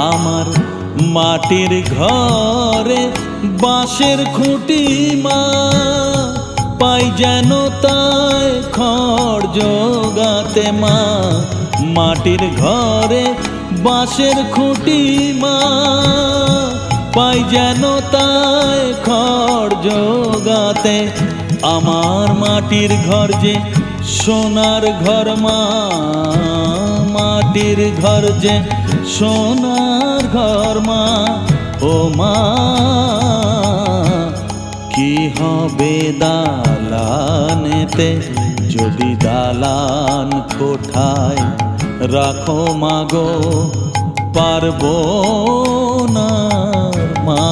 আমার মাটির ঘরে বাঁশের খুঁটি মা, পাই যেন তাই খড় জোগাতে মা। মাটির ঘরে বাঁশের খুঁটি মা, পাই যেন তাই খড় জোগাতে। আমার মাটির ঘর যে সোনার ঘর মা, মাটির ঘর যে সোনার ঘর মা। ও মা, কি হবে দালানেতে যদি দালান কোঠায় রাখো মাগো পারবো না মা।